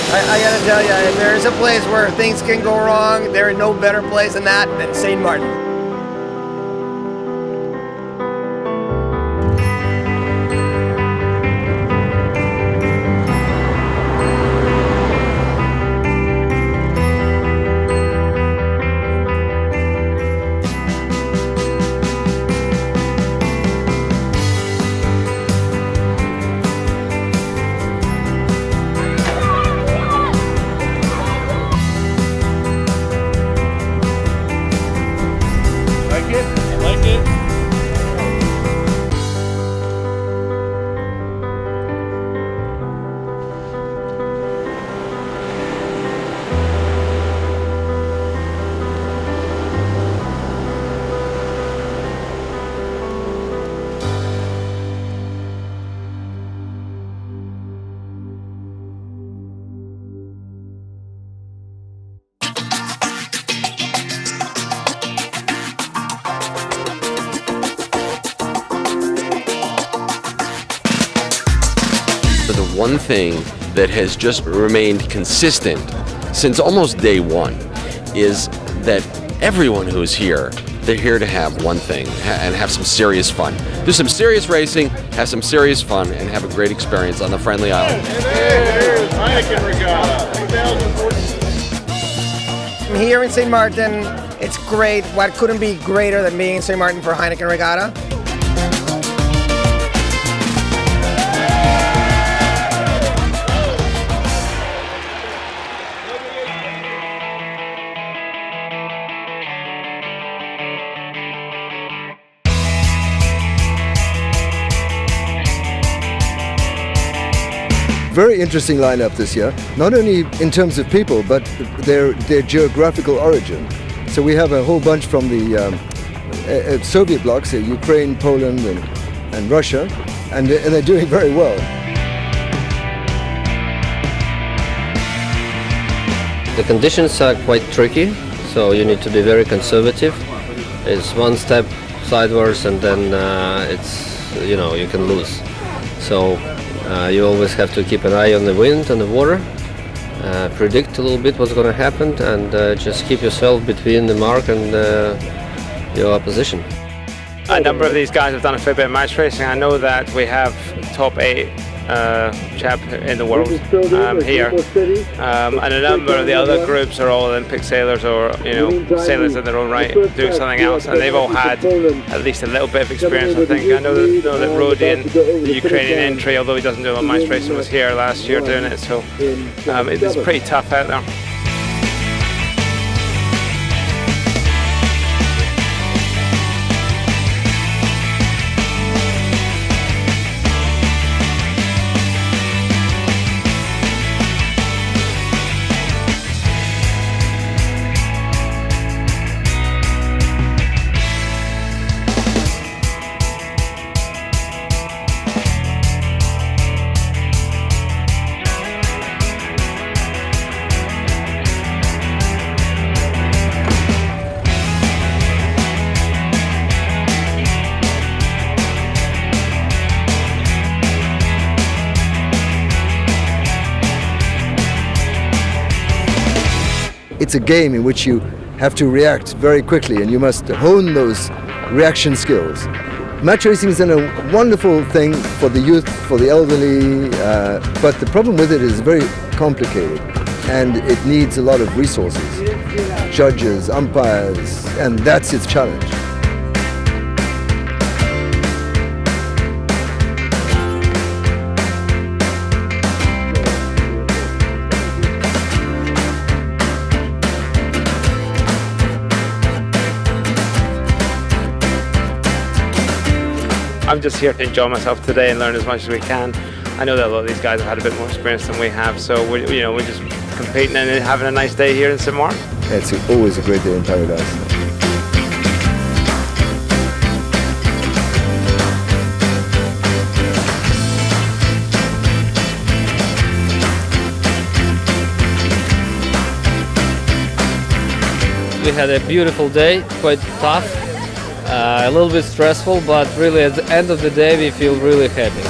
I gotta tell you, if there is a place where things can go wrong, there is no better place than that than St. Maarten. The one thing that has just remained consistent since almost day one is that everyone who's here, they're here to have one thing and have some serious fun. Do some serious racing, have some serious fun, and have a great experience on the friendly island. There's Heineken Regatta 2014. Here in St. Maarten, it's great. What couldn't be greater than being in St. Maarten for Heineken Regatta? Very interesting lineup this year, not only in terms of people, but their geographical origin. So we have a whole bunch from the Soviet blocs, Ukraine, Poland, and Russia, and they're doing very well. The conditions are quite tricky, so you need to be very conservative. It's one step sideways and then you can lose. So you always have to keep an eye on the wind and the water, predict a little bit what's going to happen, and just keep yourself between the mark and your opposition. A number of these guys have done a fair bit of match racing. I know that we have top 8 chap in the world here, and a number of the other groups are all Olympic sailors or sailors in their own right doing something else, and they've all had at least a little bit of experience. I think I know that Rodian, the Ukrainian entry, although he doesn't do a match racing, was here last year doing it, so it's pretty tough out there. It's a game in which you have to react very quickly, and you must hone those reaction skills. Match racing is a wonderful thing for the youth, for the elderly, but the problem with it is very complicated, and it needs a lot of resources, judges, umpires, and that's its challenge. I'm just here to enjoy myself today and learn as much as we can. I know that a lot of these guys have had a bit more experience than we have, so we're just competing and having a nice day here in St. Maarten. It's always a great day in paradise. We had a beautiful day, quite tough, a little bit stressful, but really at the end of the day we feel really happy.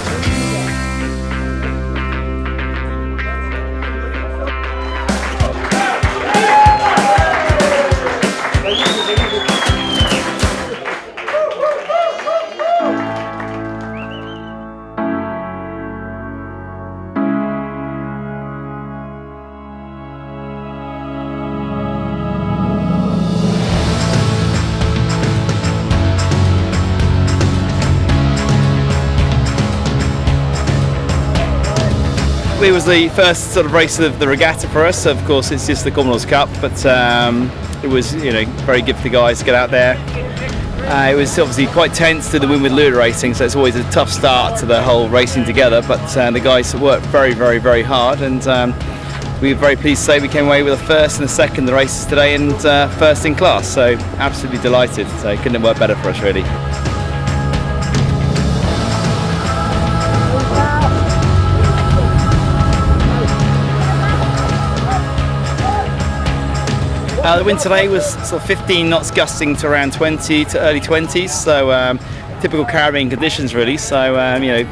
it was the first sort of race of the regatta for us. Of course, it's just the Commonwealth's Cup, but it was very good for the guys to get out there. It was obviously quite tense to the win with Lure racing, so it's always a tough start to the whole racing together. But the guys worked very, very, very hard, and we were very pleased to say we came away with a first and a second in the races today, and first in class. So absolutely delighted. So it couldn't have worked better for us, really. The wind today was sort of 15 knots gusting to around 20 to early 20s, so typical Caribbean conditions really. So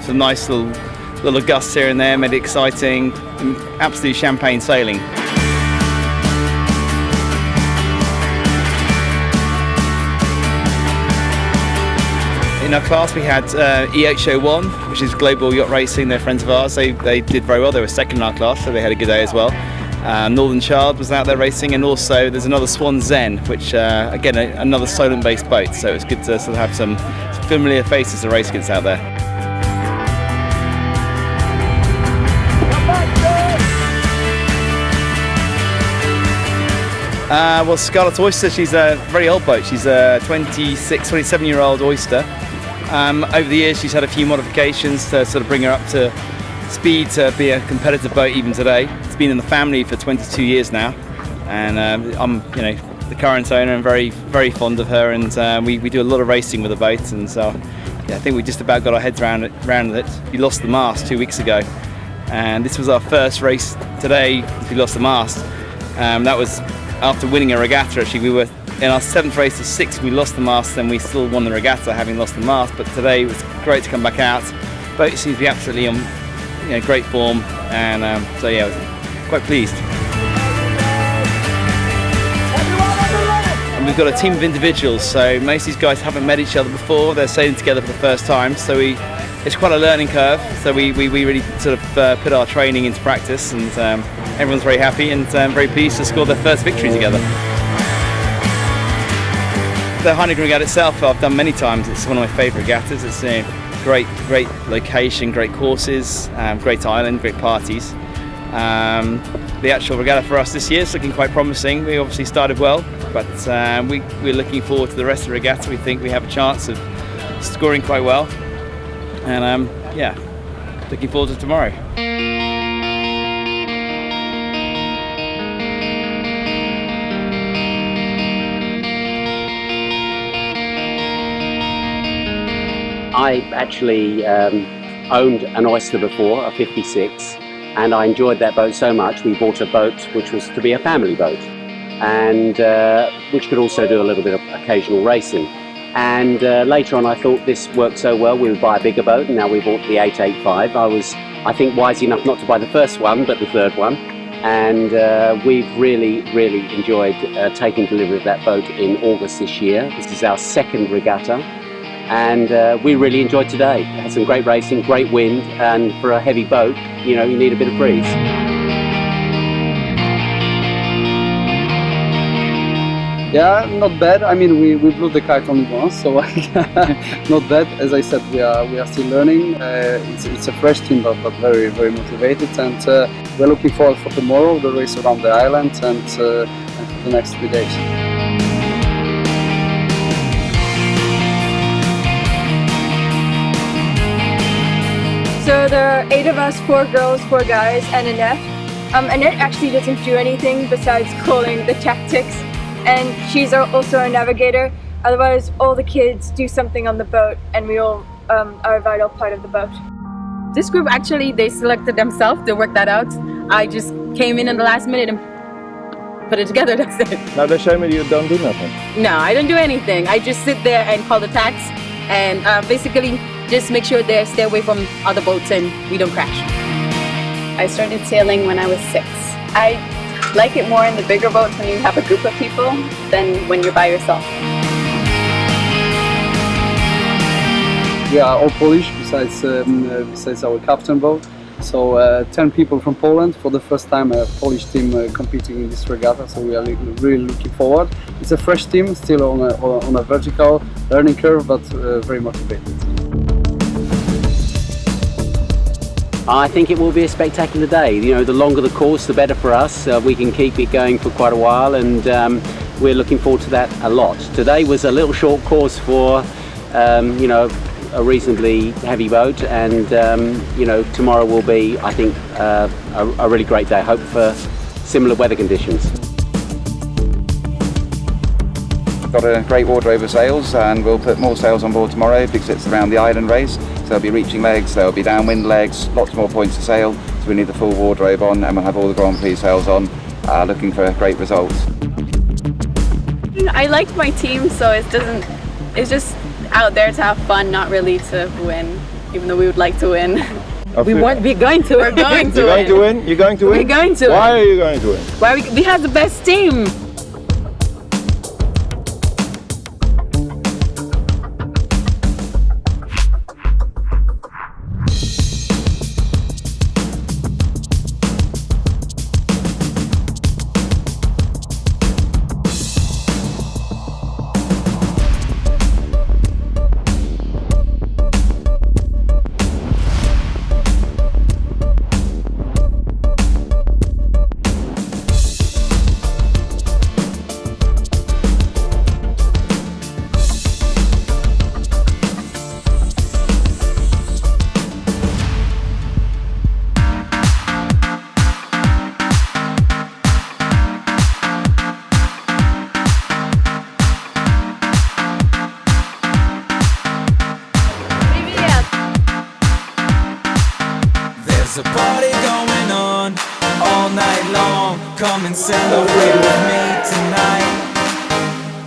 some nice little gusts here and there, made it exciting, absolute champagne sailing. In our class we had EH01, which is Global Yacht Racing. They're friends of ours. They did very well. They were second in our class, so they had a good day as well. Northern Child was out there racing, and also there's another Swan Zen, which again another Solent-based boat. So it's good to sort of have some familiar faces to race against out there. Well, Scarlet Oyster, she's a very old boat. She's a 27-year-old Oyster. Over the years, she's had a few modifications to sort of bring her up to speed to be a competitive boat even today. It's been in the family for 22 years now, and I'm the current owner and very, very fond of her, and we do a lot of racing with the boat, and so I think we just about got our heads around it. We lost the mast 2 weeks ago, and this was our first race today. We lost the mast. That was after winning a regatta. Actually, we were in our 7th race of 6. We lost the mast, and we still won the regatta having lost the mast. But today it was great to come back out. Boat seems to be absolutely on great form, and so yeah, I was quite pleased. And we've got a team of individuals, so most of these guys haven't met each other before. They're sailing together for the first time, so it's quite a learning curve. So we really sort of put our training into practice, and everyone's very happy and very pleased to score their first victory together. The Heineken Regatta itself I've done many times. It's one of my favourite regattas. It's a great location, great courses, great island, great parties. The actual regatta for us this year is looking quite promising. We obviously started well, but we're looking forward to the rest of the regatta. We think we have a chance of scoring quite well, and looking forward to tomorrow. I actually owned an Oyster before, a 56, and I enjoyed that boat so much we bought a boat which was to be a family boat, and which could also do a little bit of occasional racing. And later on I thought this worked so well we would buy a bigger boat, and now we bought the 885. I was, I think, wise enough not to buy the first one but the third one, and we've really enjoyed taking delivery of that boat in August this year. This is our second regatta, and we really enjoyed today. Had some great racing, great wind, and for a heavy boat, you need a bit of breeze. Yeah, not bad. I mean, we blew the kite only once, so not bad. As I said, we are still learning. It's a fresh team, but very motivated, and we're looking forward for tomorrow, the race around the island, and for the next 3 days. So there are 8 of us, 4 girls, 4 guys, and Annette. Annette actually doesn't do anything besides calling the tactics, and she's also our navigator. Otherwise, all the kids do something on the boat, and we all are a vital part of the boat. This group actually, they selected themselves, they worked that out. I just came in the last minute and put it together, that's it. Now they show me you don't do nothing. No, I don't do anything. I just sit there and call the tax, and basically just make sure they stay away from other boats and we don't crash. I started sailing when I was 6. I like it more in the bigger boats when you have a group of people than when you're by yourself. We are all Polish besides our captain boat. So 10 people from Poland, for the first time a Polish team competing in this regatta, so we are really looking forward. It's a fresh team, still on a vertical learning curve, but very motivated. I think it will be a spectacular day. You know, the longer the course, the better for us. We can keep it going for quite a while, and we're looking forward to that a lot. Today was a little short course for, you know, a reasonably heavy boat, and you know, tomorrow will be, I think, a really great day. Hope for similar weather conditions. Got a great wardrobe of sails, and we'll put more sails on board tomorrow because it's around the island race. So there'll be reaching legs, there'll be downwind legs, lots more points to sail. So we need the full wardrobe on, and we'll have all the Grand Prix sails on, looking for great results. I liked my team, so it's just out there to have fun, not really to win, even though we would like to win. We're going to. We're going to You're going to win? You're going to win? We're going to Why win. are you going to win? Why we have the best team. There's a party going on all night long. Come and celebrate with me tonight.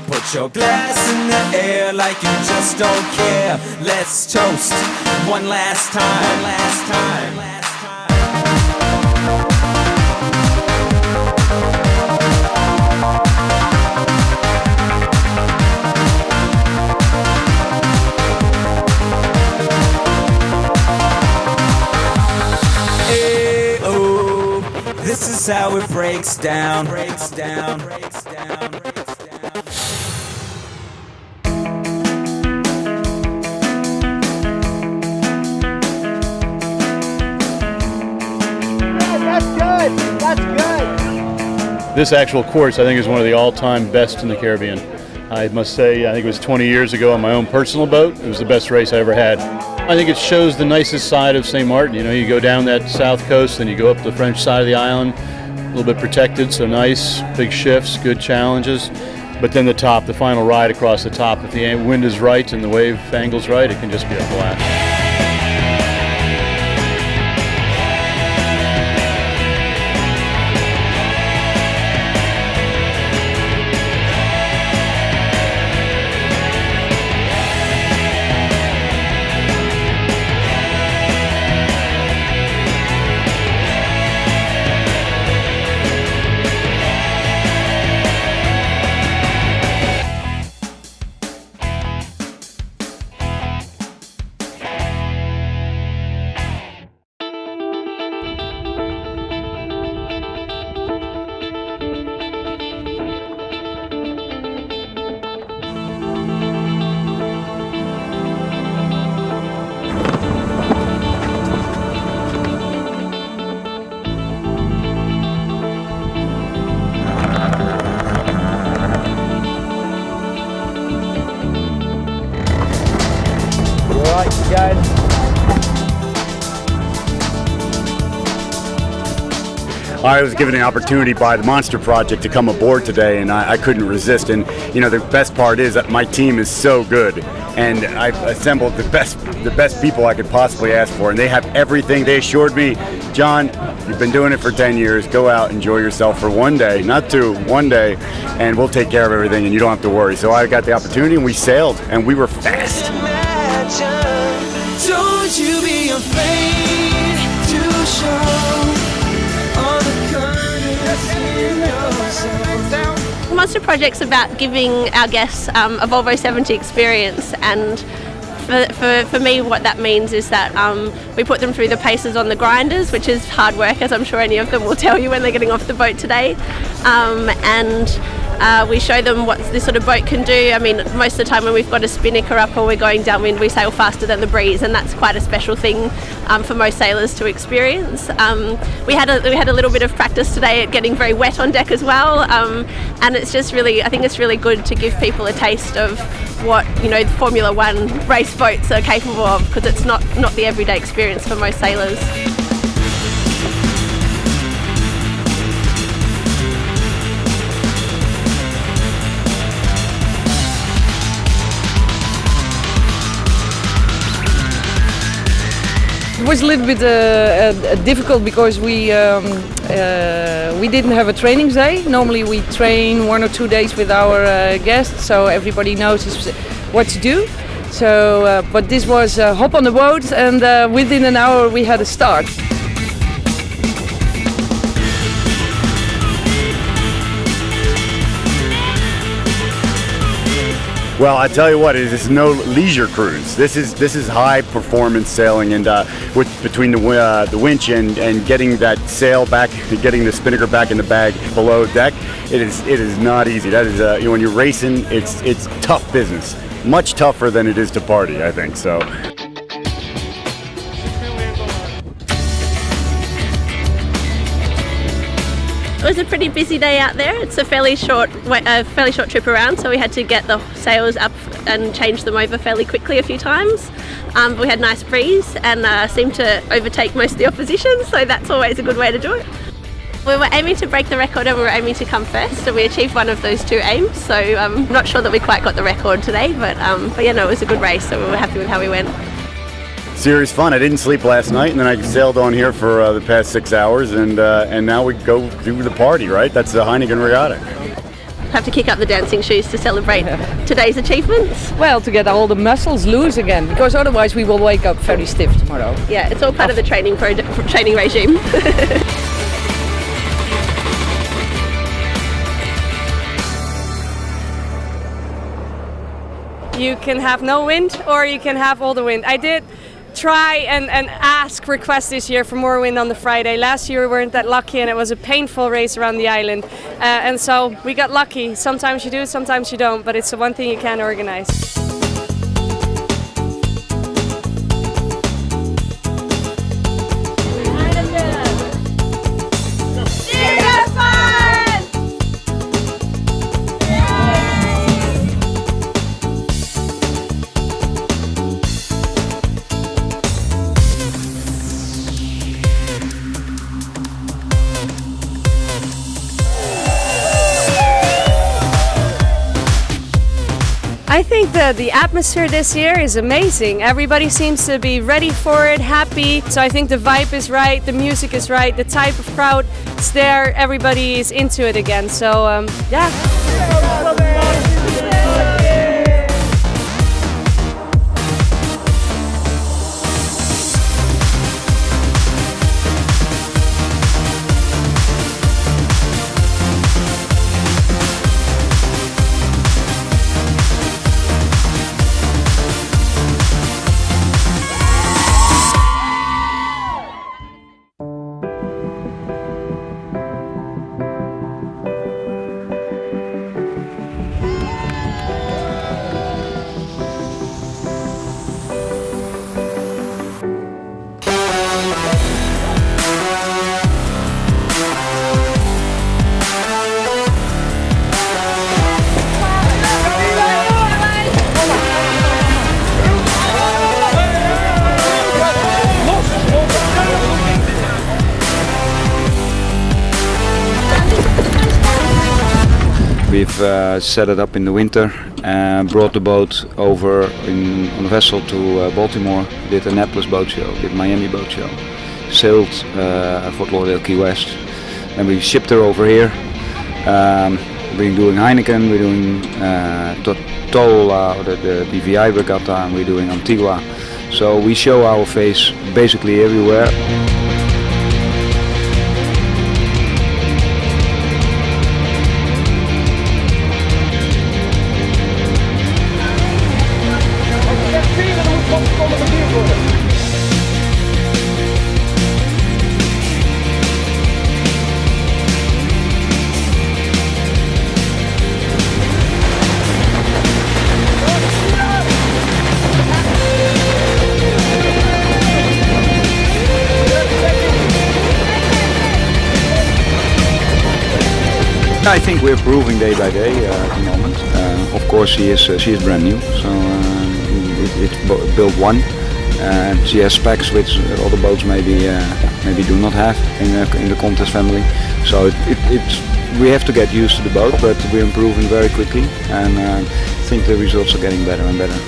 Put your glass in the air like you just don't care. Let's toast one last time. One last time. This is how it breaks down. Breaks down. Breaks down. Breaks down. That's good. That's good. This actual course, I think, is one of the all-time best in the Caribbean. I must say, I think it was 20 years ago on my own personal boat. It was the best race I ever had. I think it shows the nicest side of St. Martin. You know, you go down that south coast, then you go up the French side of the island, a little bit protected, so nice, big shifts, good challenges. But then the top, the final ride across the top, if the wind is right and the wave angle's right, it can just be a blast. I was given an opportunity by the Monster Project to come aboard today, and I couldn't resist. And you know, the best part is that my team is so good, and I've assembled the best people I could possibly ask for, and they have everything. They assured me, John, you've been doing it for 10 years. Go out, enjoy yourself for one day, not two, one day, and we'll take care of everything, and you don't have to worry. So I got the opportunity, and we sailed, and we were fast. Don't you be afraid to show all the kindness in yourself. Monster Project's about giving our guests a Volvo 70 experience, and for me what that means is that we put them through the paces on the grinders, which is hard work, as I'm sure any of them will tell you when they're getting off the boat today, and We show them what this sort of boat can do. I mean, most of the time when we've got a spinnaker up or we're going downwind, we sail faster than the breeze, and that's quite a special thing for most sailors to experience. We had a little bit of practice today at getting very wet on deck as well, and it's just really, I think it's really good to give people a taste of what, you know, Formula One race boats are capable of, because it's not the everyday experience for most sailors. It was a little bit difficult because we didn't have a training day. Normally we train 1 or 2 days with our guests, so everybody knows what to do. So, but this was hop on the boat, and within an hour we had a start. Well, I tell you what, it is no leisure cruise. This is high performance sailing, and between the winch and getting that sail back, getting the spinnaker back in the bag below deck, it is not easy. That is when you're racing, it's tough business, much tougher than it is to party, I think so. It was a pretty busy day out there. It's a fairly short trip around, so we had to get the sails up and change them over fairly quickly a few times. We had a nice breeze and seemed to overtake most of the opposition, so that's always a good way to do it. We were aiming to break the record and we were aiming to come first, and we achieved one of those two aims, so I'm not sure that we quite got the record today, but yeah, no, it was a good race, so we were happy with how we went. Serious fun. I didn't sleep last night, and then I sailed on here for the past 6 hours, and now we go do the party, right? That's the Heineken Regatta. Have to kick up the dancing shoes to celebrate today's achievements. Well, to get all the muscles loose again, because otherwise we will wake up very stiff tomorrow. Yeah, it's all part of the training regime. You can have no wind or you can have all the wind. I did try and request this year for more wind on the Friday. Last year we weren't that lucky and it was a painful race around the island. And so we got lucky. Sometimes you do, sometimes you don't, but it's the one thing you can organize. I think the atmosphere this year is amazing. Everybody seems to be ready for it, happy. So I think the vibe is right, the music is right, the type of crowd is there, everybody is into it again. So yeah. We've set it up in the winter and brought the boat over on a vessel to Baltimore, did Annapolis boat show, did Miami boat show, sailed Fort Lauderdale, Key West, and we shipped her over here. We're doing Heineken, we're doing Tola, the BVI Regatta, and we're doing Antigua. So we show our face basically everywhere. I think we're improving day by day at the moment. Of course, she is brand new, so it's built one. She has specs which other boats maybe do not have in the contest family. So we have to get used to the boat, but we're improving very quickly, and I think the results are getting better and better.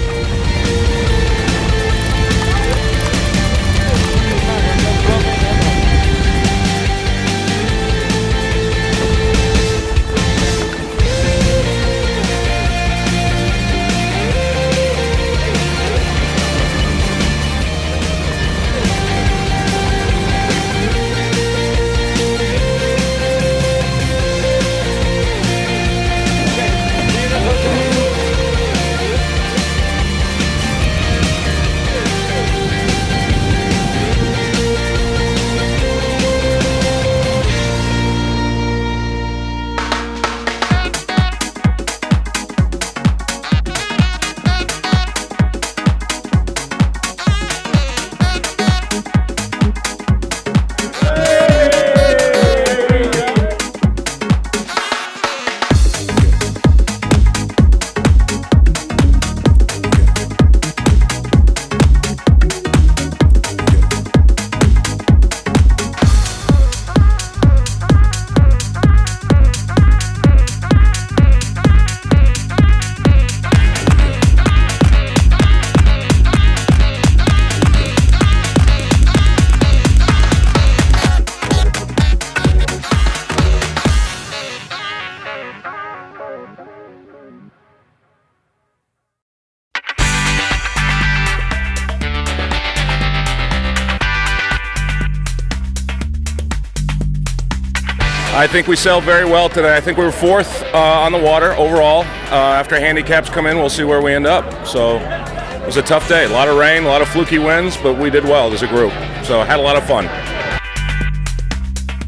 I think we sailed very well today. I think we were fourth on the water overall. After handicaps come in, we'll see where we end up. So it was a tough day. A lot of rain, a lot of fluky winds, but we did well as a group. So had a lot of fun.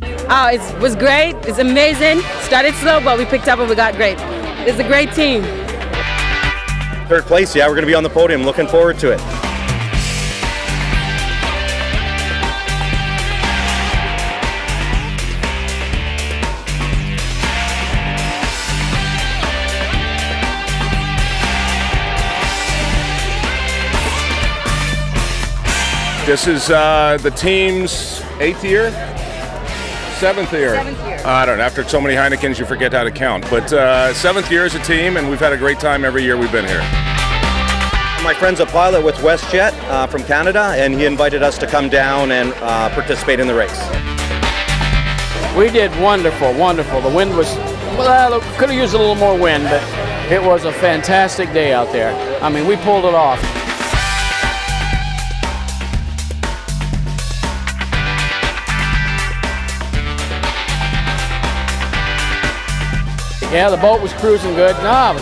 It was great. It's amazing. Started slow, but we picked up and we got great. It's a great team. Third place, yeah, we're going to be on the podium. Looking forward to it. This is the team's 8th year? 7th year? 7th year. I don't know. After so many Heinekens, you forget how to count. But 7th year as a team, and we've had a great time every year we've been here. My friend's a pilot with WestJet from Canada, and he invited us to come down and participate in the race. We did wonderful, wonderful. The wind was, well, could have used a little more wind, but it was a fantastic day out there. I mean, we pulled it off. Yeah, the boat was cruising good. No,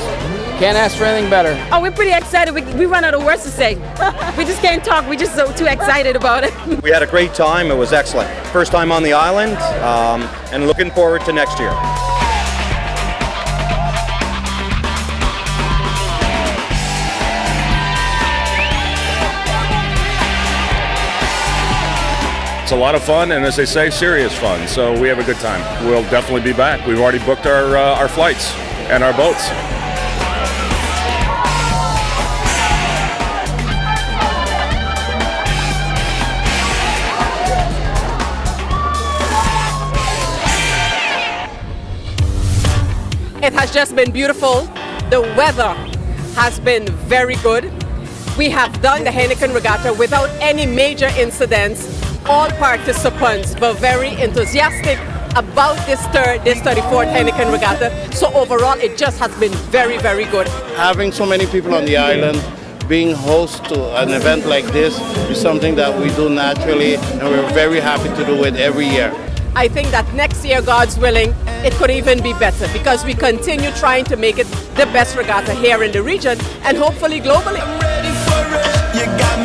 can't ask for anything better. Oh, we're pretty excited. We run out of words to say. We just can't talk. We're just so too excited about it. We had a great time. It was excellent. First time on the island, and looking forward to next year. It's a lot of fun, and as they say, serious fun. So we have a good time. We'll definitely be back. We've already booked our flights and our boats. It has just been beautiful. The weather has been very good. We have done the Heineken Regatta without any major incidents. All participants were very enthusiastic about this 34th Heineken Regatta. So overall, it just has been very, very good. Having so many people on the island, being host to an event like this is something that we do naturally, and we're very happy to do it every year. I think that next year, God's willing, it could even be better because we continue trying to make it the best regatta here in the region and hopefully globally. You got